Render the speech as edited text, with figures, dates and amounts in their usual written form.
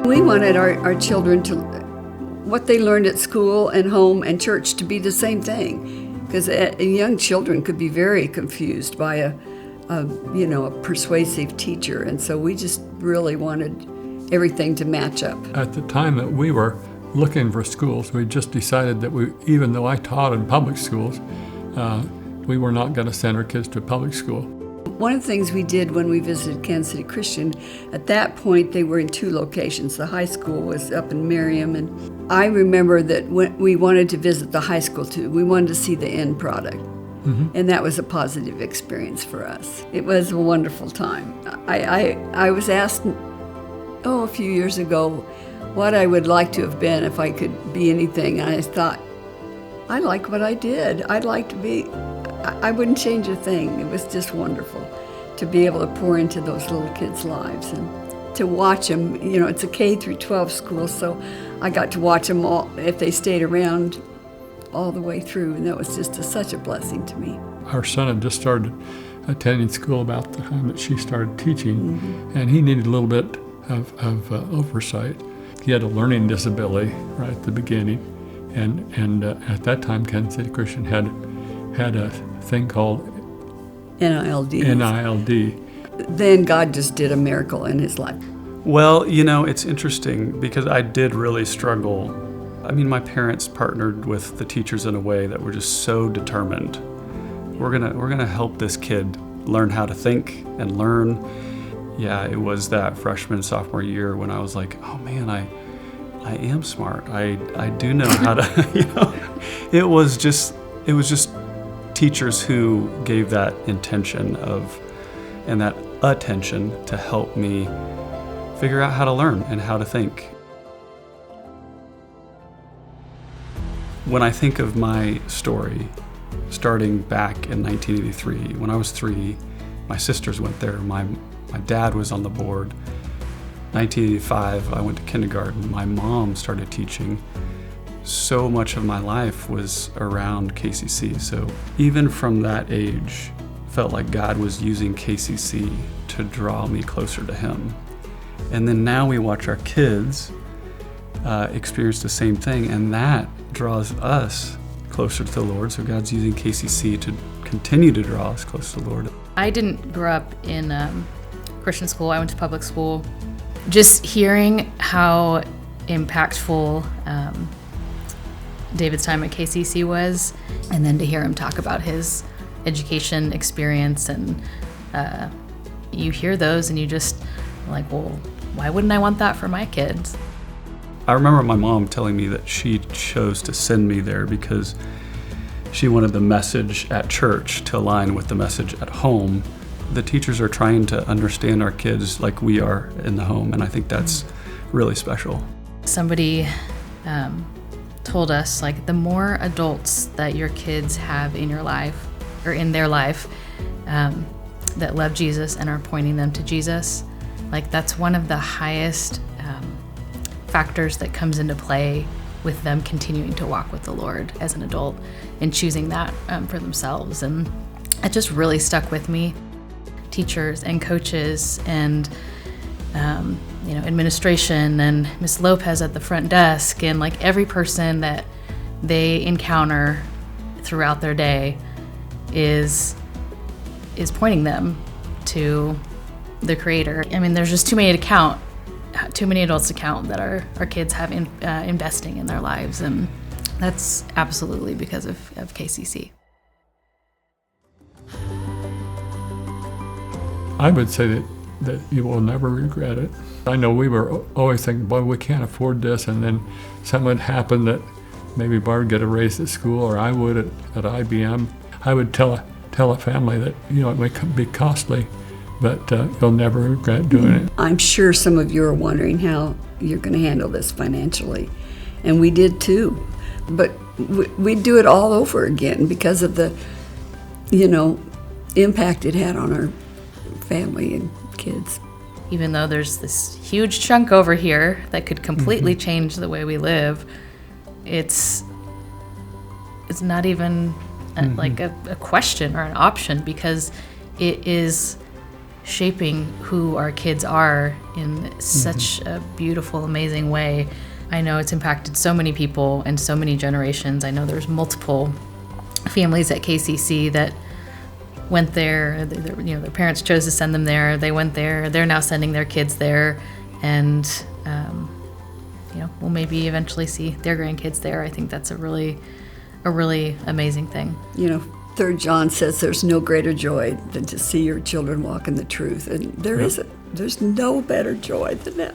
We wanted our children to, what they learned at school and home and church, to be the same thing, because young children could be very confused by a persuasive teacher, and so we just really wanted everything to match up. At the time that we were looking for schools, we just decided that even though I taught in public schools, we were not going to send our kids to a public school. One of the things we did when we visited Kansas City Christian, at that point they were in 2 locations. The high school was up in Merriam, and I remember that when we wanted to visit the high school too. We wanted to see the end product. Mm-hmm. And that was a positive experience for us. It was a wonderful time. I was asked, a few years ago, what I would like to have been if I could be anything. And I thought, I like what I did. I'd like to be, I wouldn't change a thing. It was just wonderful to be able to pour into those little kids' lives and to watch them. It's a K through 12 school, so I got to watch them all if they stayed around all the way through, and that was just such a blessing to me. Our son had just started attending school about the time that she started teaching, mm-hmm. and he needed a little bit of oversight. He had a learning disability right at the beginning, and at that time Kansas City Christian had a thing called NILD. Then God just did a miracle in his life. Well, it's interesting because I did really struggle. I mean, my parents partnered with the teachers in a way that were just so determined. We're gonna help this kid learn how to think and learn. Yeah, it was that freshman, sophomore year when I was like, oh man, I am smart. I do know how to, It was just teachers who gave that intention and that attention to help me figure out how to learn and how to think. When I think of my story, starting back in 1983, when I was 3, my sisters went there, my dad was on the board. 1985, I went to kindergarten. My mom started teaching. So much of my life was around KCC. So even from that age, felt like God was using KCC to draw me closer to Him. And then now we watch our kids experience the same thing, and that draws us closer to the Lord. So God's using KCC to continue to draw us close to the Lord. I didn't grow up in Christian school. I went to public school. Just hearing how impactful David's time at KCC was, and then to hear him talk about his education experience, and you hear those and you just like, well, why wouldn't I want that for my kids? I remember my mom telling me that she chose to send me there because she wanted the message at church to align with the message at home. The teachers are trying to understand our kids like we are in the home, and I think that's really special. Somebody told us, like, the more adults that your kids have in your life, or in their life, that love Jesus and are pointing them to Jesus, like, that's one of the highest factors that comes into play with them continuing to walk with the Lord as an adult and choosing that for themselves. And it just really stuck with me. Teachers and coaches and administration and Miss Lopez at the front desk, and like every person that they encounter throughout their day is pointing them to the Creator. I mean, there's just too many adults to count that our kids have investing in their lives, and that's absolutely because of KCC. I would say that you will never regret it. I know we were always thinking, boy, we can't afford this, and then something would happen that maybe Barb would get a raise at school, or I would at IBM. I would tell a family that, it may be costly, but you'll never regret doing it. I'm sure some of you are wondering how you're going to handle this financially, and we did too. But we'd do it all over again because of the, impact it had on our family and kids. Even though there's this huge chunk over here that could completely change the way we live, it's not even like a question or an option, because it is shaping who our kids are in such a beautiful, amazing way. I know it's impacted so many people and so many generations. I know there's multiple families at KCC that went there. Their parents chose to send them there. They went there. They're now sending their kids there, and we'll maybe eventually see their grandkids there. I think that's a really amazing thing. 3 John says there's no greater joy than to see your children walk in the truth, and there isn't. There's no better joy than that.